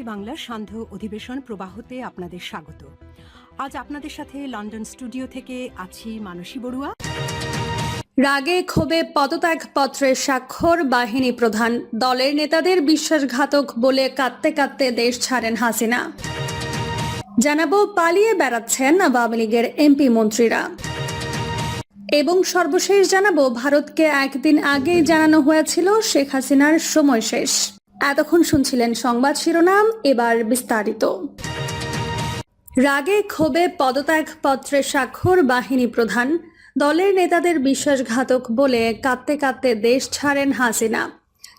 বাংলার সান্ধ্য অধিবেশন প্রবাহতে আপনাদের স্বাগত। আজ আপনাদের সাথে লন্ডন স্টুডিও থেকে আছি মানসী বড়ুয়া। রাগে ক্ষোভে পদত্যাগ পত্রের স্বাক্ষর বাহিনী প্রধান, দলের নেতাদের বিশ্বাসঘাতক বলে কাঁদতে কাঁদতে দেশ ছাড়েন হাসিনা। জানাবো পালিয়ে বেড়াচ্ছেন আওয়ামী লীগের এমপি মন্ত্রীরা এবং সর্বশেষ জানাবো ভারতকে একদিন আগেই জানানো হয়েছিল শেখ হাসিনার সময় শেষ। এতক্ষণ শুনছিলেন সংবাদ শিরোনাম, এবার বিস্তারিত। রাগে ক্ষোভে পদত্যাগ পত্রের স্বাক্ষর বাহিনী প্রধান, দলের নেতাদের বিশ্বাসঘাতক বলে কাঁদতে কাঁদতে দেশ ছাড়েন হাসিনা।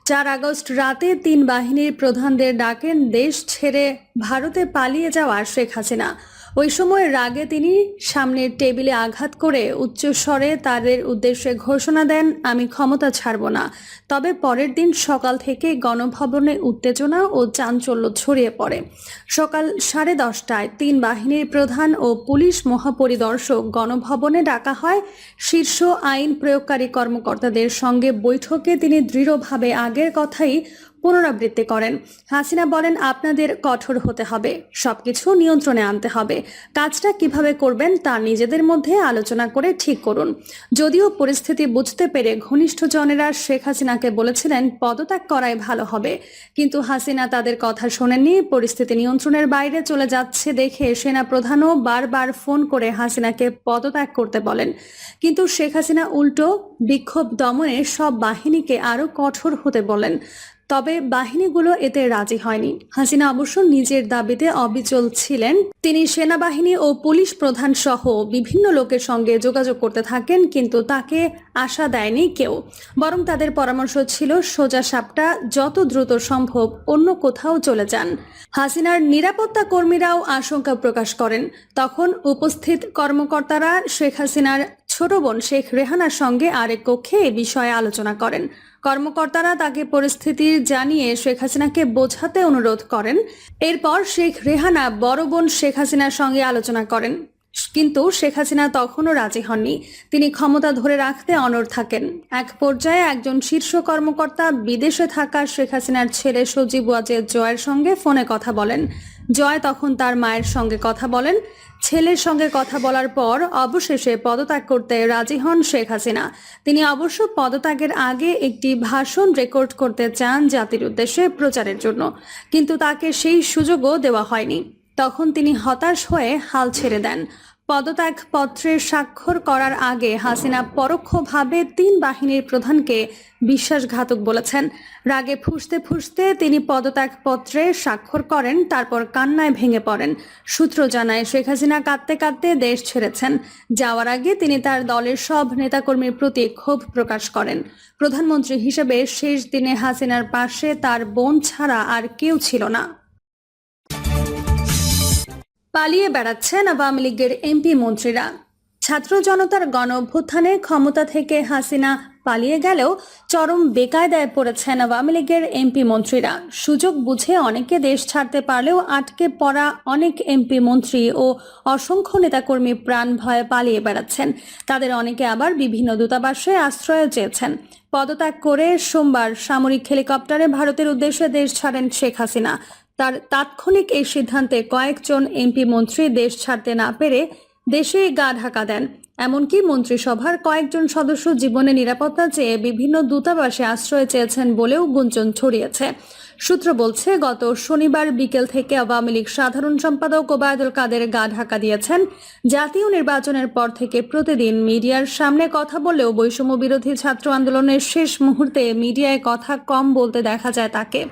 4 আগস্ট রাতে 3 বাহিনীর প্রধানদের ডাকেন দেশ ছেড়ে ভারতে পালিয়ে যাওয়া শেখ হাসিনা। ওই সময় রাগে তিনি সামনের টেবিলে আঘাত করে উচ্চস্বরে তাদের উদ্দেশ্যে ঘোষণা দেন, আমি ক্ষমতা ছাড়ব না। তবে পরের দিন সকাল থেকে গণভবনে উত্তেজনা ও চাঞ্চল্য ছড়িয়ে পড়ে। সকাল 10:30টায় 3 বাহিনীর প্রধান ও পুলিশ মহাপরিদর্শক গণভবনে ডাকা হয়। শীর্ষ আইন প্রয়োগকারী কর্মকর্তাদের সঙ্গে বৈঠকে তিনি দৃঢ়ভাবে আগের কথাই পুনরাবৃত্তি করেন। হাসিনা বলেন, আপনাদের কঠোর হতে হবে, সবকিছু নিয়ন্ত্রণে আনতে হবে। কাজটা কিভাবে করবেন তা নিজেদের মধ্যে আলোচনা করে ঠিক করুন। যদিও পরিস্থিতি বুঝতে পেরে ঘনিষ্ঠজনেরা শেখ হাসিনাকে বলেছিলেন পদত্যাগ করাই ভালো হবে, কিন্তু হাসিনা তাদের কথা শোনেননি। পরিস্থিতি নিয়ন্ত্রণের বাইরে চলে যাচ্ছে দেখে সেনা প্রধানও বারবার ফোন করে হাসিনাকে পদত্যাগ করতে বলেন, কিন্তু শেখ হাসিনা উল্টো বিক্ষোভ দমনে সব বাহিনীকে আরও কঠোর হতে বলেন। তবে বাহিনীগুলো এতে রাজি হয়নি। হাসিনা অবশ্য নিজের দাবিতে অবিচল ছিলেন। তিনি সেনাবাহিনী ও পুলিশ প্রধান সহ বিভিন্ন লোকের সঙ্গে যোগাযোগ করতে থাকেন, কিন্তু তাকে আশা দেয়নি কেউ। বরং তাদের পরামর্শ ছিল সোজা সাপটা যত দ্রুত সম্ভব অন্য কোথাও চলে যান। হাসিনার নিরাপত্তা কর্মীরাও আশঙ্কা প্রকাশ করেন। তখন উপস্থিত কর্মকর্তারা শেখ হাসিনার ছোট বোন শেখ রেহানার সঙ্গে আরেক কক্ষে এ বিষয়ে আলোচনা করেন। কর্মকর্তারা তাকে পরিস্থিতি জানিয়ে শেখ হাসিনাকে বোঝাতে অনুরোধ করেন। এরপর শেখ রেহানা বড় বোন শেখ হাসিনার সঙ্গে আলোচনা করেন, কিন্তু শেখ হাসিনা তখনও রাজি হননি। তিনি ক্ষমতা ধরে রাখতে অনড় থাকেন। এক পর্যায়ে একজন শীর্ষ কর্মকর্তা বিদেশে থাকা শেখ হাসিনার ছেলে সজীব ওয়াজেদ জয়ের সঙ্গে ফোনে কথা বলেন। জয় তখন তার মায়ের সঙ্গে কথা বলেন। ছেলের সঙ্গে কথা বলার পর অবশেষে পদত্যাগ করতে রাজি হন শেখ হাসিনা। তিনি অবশ্য পদত্যাগের আগে একটি ভাষণ রেকর্ড করতে চান জাতির উদ্দেশ্যে প্রচারের জন্য, কিন্তু তাকে সেই সুযোগও দেওয়া হয়নি। তখন তিনি হতাশ হয়ে হাল ছেড়ে দেন। পদত্যাগ পত্রের স্বাক্ষর করার আগে হাসিনা পরোক্ষভাবে 3 বাহিনীর প্রধানকে বিশ্বাসঘাতক বলেছেন। রাগে ফুঁসতে ফুঁসতে তিনি পদত্যাগ পত্রে স্বাক্ষর করেন, তারপর কান্নায় ভেঙে পড়েন। সূত্র জানায় শেখ হাসিনা কাঁদতে কাঁদতে দেশ ছেড়েছেন। যাওয়ার আগে তিনি তার দলের সব নেতাকর্মীর প্রতি ক্ষোভ প্রকাশ করেন। প্রধানমন্ত্রী হিসেবে শেষ দিনে হাসিনার পাশে তার বোন ছাড়া আর কেউ ছিল না। পালিয়ে বেড়াচ্ছেন আওয়ামী লীগের এমপি মন্ত্রীরা। ছাত্র জনতার গণ অভ্যুত্থানে ক্ষমতা থেকে হাসিনা পালিয়ে গেলেও চরম বেকায়দায় পড়েছেন আওয়ামী লীগের এমপি মন্ত্রীরা। সুযোগ বুঝে অনেকে দেশ ছাড়তে পারলেও আটকে পড়া অনেক এমপি মন্ত্রী ও অসংখ্য নেতাকর্মী প্রাণ ভয়ে পালিয়ে বেড়াচ্ছেন। তাদের অনেকে আবার বিভিন্ন দূতাবাসে আশ্রয় চেয়েছেন। পদত্যাগ করে সোমবার সামরিক হেলিকপ্টারে ভারতের উদ্দেশ্যে দেশ ছাড়েন শেখ হাসিনা। তার তাৎক্ষণিক এই সিদ্ধান্তে কয়েকজন এমপি মন্ত্রী দেশ ছাড়তে না পেরে দেশে গা ঢাকা দেন। এমনকি মন্ত্রিসভার কয়েকজন সদস্য জীবনের নিরাপত্তা চেয়ে বিভিন্ন দূতাবাসে আশ্রয় চেয়েছেন বলেও গুঞ্জন ছড়িয়েছে। সূত্র বলছে, গত শনিবার বিকেল থেকে আওয়ামী লীগ সাধারণ সম্পাদক ওবায়দুল কাদের গা ঢাকা দিয়েছেন। জাতীয় নির্বাচনের পর থেকে প্রতিদিন মিডিয়ার সামনে কথা বললেও বৈষম্য বিরোধী ছাত্র আন্দোলনের শেষ মুহূর্তে মিডিয়ায় কথা কম বলতে দেখা যায় তাকে।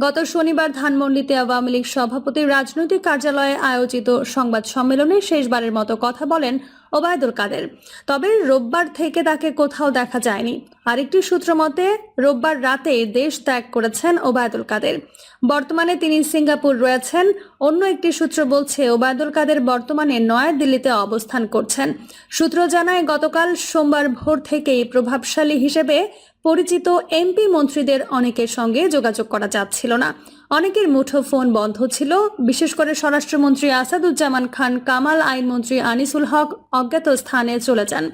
গত শনিবার ধানমন্ডিতে আওয়ামী লীগ সভাপতির রাজনৈতিক কার্যালয়ে আয়োজিত সংবাদ সম্মেলনে শেষবারের মতো কথা বলেন ওবায়দুল কাদের। তবে রোববার থেকে তাকে কোথাও দেখা যায়নি। আরেকটি সূত্র মতে রোববার রাতে দেশ ত্যাগ করেছেন ওবায়দুল কাদের। বর্তমানে তিনি সিঙ্গাপুর রয়েছেন। অন্য একটি সূত্র বলছে ওবায়দুল কাদের বর্তমানে নয়াদিল্লিতে অবস্থান করছেন। সূত্র জানায় গতকাল সোমবার ভোর থেকেই প্রভাবশালী হিসেবে পরিচিত এমপি মন্ত্রীদের অনেকের সঙ্গে যোগাযোগ করা যাচ্ছিল না। অনেকের মুঠো ফোন বন্ধ ছিল। বিশেষ করে স্বরাষ্ট্রমন্ত্রী আসাদুজ্জামান খান কামাল, আইনমন্ত্রী আনিসুল হক অজ্ঞাত স্থানে চলে যান।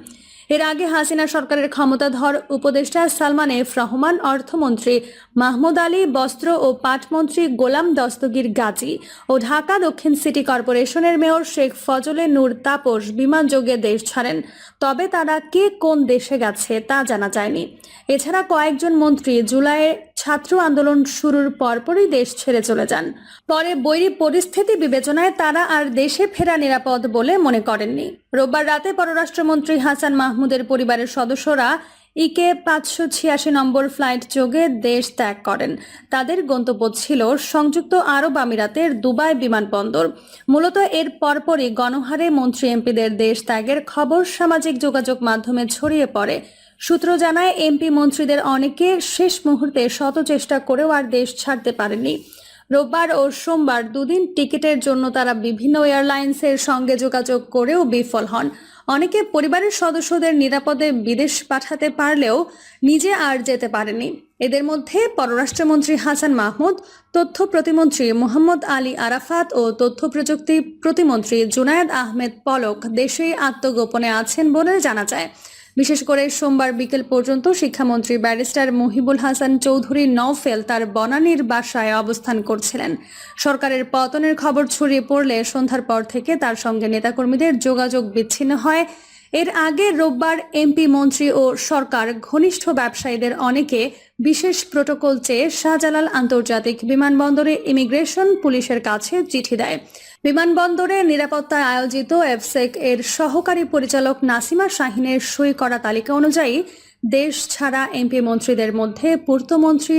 এর আগে হাসিনা সরকারের ক্ষমতাধর উপদেষ্টা সালমান এফ রহমান, অর্থমন্ত্রী মাহমুদ আলী, বস্ত্র ও পাটমন্ত্রী গোলাম দস্তগীর গাজী ও ঢাকা দক্ষিণ সিটি কর্পোরেশনের মেয়র শেখ ফজলে নূর তাপস বিমানযোগে দেশ ছাড়েন। তবে তারা কে কোন দেশে গেছে তা জানা যায়নি। এছাড়া কয়েকজন মন্ত্রী জুলাইয়ে ছাত্র আন্দোলন শুরুর পরপরই দেশ ছেড়ে চলে যান। পরে বৈরী পরিস্থিতি বিবেচনায় তারা আর দেশে ফেরা নিরাপদ বলে মনে করেননি। রোববার রাতে পররাষ্ট্রমন্ত্রী হাসান মাহমুদের পরিবারের সদস্যরা ইকে 586 নম্বর ফ্লাইট যোগে দেশ ত্যাগ করেন। তাদের গন্তব্য ছিল সংযুক্ত আরব আমিরাতের দুবাই বিমানবন্দর। মূলত এর পরপরই গণহারে মন্ত্রী এমপিদের দেশ ত্যাগের খবর সামাজিক যোগাযোগ মাধ্যমে ছড়িয়ে পড়ে। সূত্র জানায়, এমপি মন্ত্রীদের অনেকে শেষ মুহূর্তে শত চেষ্টা করেও আর দেশ ছাড়তে পারেননি। রোববার ও সোমবার দুদিন টিকিটের জন্য তারা বিভিন্ন এয়ারলাইন্সের সঙ্গে যোগাযোগ করেও বিফল হন। অনেকে পরিবারের সদস্যদের নিরাপদে বিদেশ পাঠাতে পারলেও নিজে আর যেতে পারেনি। এদের মধ্যে পররাষ্ট্রমন্ত্রী হাসান মাহমুদ, তথ্য প্রতিমন্ত্রী মোহাম্মদ আলী আরাফাত ও তথ্য প্রযুক্তি প্রতিমন্ত্রী জুনায়েদ আহমেদ পলক দেশে আত্মগোপনে আছেন বলে জানা যায়। বিশেষ করে সোমবার বিকেল পর্যন্ত শিক্ষামন্ত্রী ব্যারিস্টার মহিবুল হাসান চৌধুরী নওফেল তার বনানীর বাসায় অবস্থান করছিলেন। সরকারের পতনের খবর ছড়িয়ে পড়লে সন্ধ্যার পর থেকে তার সঙ্গে নেতাকর্মীদের যোগাযোগ বিচ্ছিন্ন হয়। এর আগে রোববার এমপি মন্ত্রী ও সরকার ঘনিষ্ঠ ব্যবসায়ীদের অনেকে বিশেষ প্রটোকল চেয়ে শাহজালাল আন্তর্জাতিক বিমানবন্দরে ইমিগ্রেশন পুলিশের কাছে চিঠি দেয়। বিমানবন্দরে নিরাপত্তায় আয়োজিত এফসেক এর সহকারী পরিচালক নাসিমা শাহিনের সই করা তালিকা অনুযায়ী দেশ ছাড়া এমপি মন্ত্রীদের মধ্যে পূর্তমন্ত্রী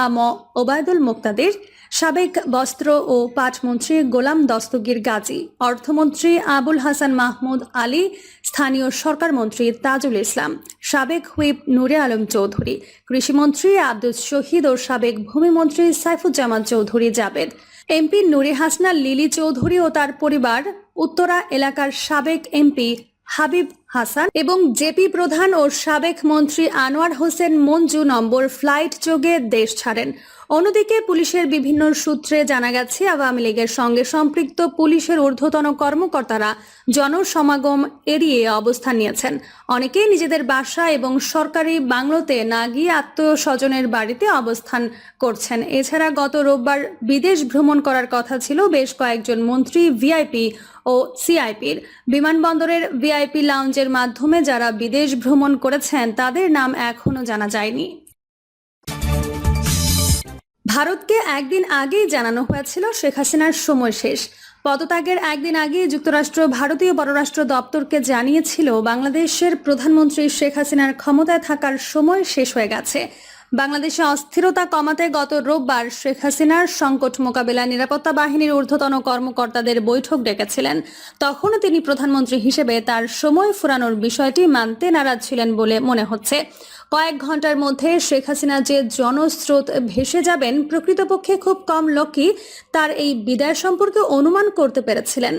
আ.ম. ওবায়দুল মুক্তাদির, সাবেক বস্ত্র ও পাটমন্ত্রী গোলাম দস্তগীর গাজী, অর্থমন্ত্রী আবুল হাসান মাহমুদ আলী, স্থানীয় সরকার মন্ত্রী তাজুল ইসলাম, সাবেক হুইপ নূরে আলম চৌধুরী, কৃষিমন্ত্রী আব্দুল শহীদ ও সাবেক ভূমিমন্ত্রী সাইফুজ্জামান চৌধুরী জাবেদ, এমপি নুরে হাসনা লিলি চৌধুরী ও তার পরিবার, উত্তরা এলাকার সাবেক এমপি হাবিব হাসান এবং জেপি প্রধান ও সাবেক মন্ত্রী আনোয়ার হোসেন মঞ্জু নম্বর ফ্লাইট যোগে দেশ ছাড়েন। অন্যদিকে পুলিশের বিভিন্ন সূত্রে জানা গেছে, আওয়ামী লীগের সঙ্গে সম্পৃক্ত পুলিশের ঊর্ধ্বতন কর্মকর্তারা জনসমাগম এড়িয়ে অবস্থান নিয়েছেন। অনেকেই নিজেদের বাসা এবং সরকারি বাংলোতে না গিয়ে আত্মীয় স্বজনের বাড়িতে অবস্থান করছেন। এছাড়া গত রোববার বিদেশ ভ্রমণ করার কথা ছিল বেশ কয়েকজন মন্ত্রী, ভিআইপি ও সিআইপির। বিমানবন্দরের ভিআইপি লাউঞ্জের মাধ্যমে যারা বিদেশ ভ্রমণ করেছেন তাদের নাম এখনো জানা যায়নি। ভারতকে একদিন আগেই জানানো হয়েছিল শেখ হাসিনার সময় শেষ। পদত্যাগের একদিন আগে যুক্তরাষ্ট্র ভারতীয় পররাষ্ট্র দপ্তরকে জানিয়েছিল বাংলাদেশের প্রধানমন্ত্রী শেখ হাসিনার ক্ষমতায় থাকার সময় শেষ হয়ে গেছে। বাংলাদেশে অস্থিরতা কমাতে গত রোববার শেখ হাসিনার সংকট মোকাবিলায় নিরাপত্তা বাহিনীর ঊর্ধ্বতন কর্মকর্তাদের বৈঠক ডেকেছিলেন। তখনও তিনি প্রধানমন্ত্রী হিসেবে তার সময় ফুরানোর বিষয়টি মানতে নারাজ ছিলেন বলে মনে হচ্ছে। কয়েক ঘন্টার মধ্যে শেখ হাসিনা যে জনস্রোত ভেসে যাবেন, প্রকৃতপক্ষে খুব কম লোকই তার এই বিদায় সম্পর্কে অনুমান করতে পেরেছিলেন।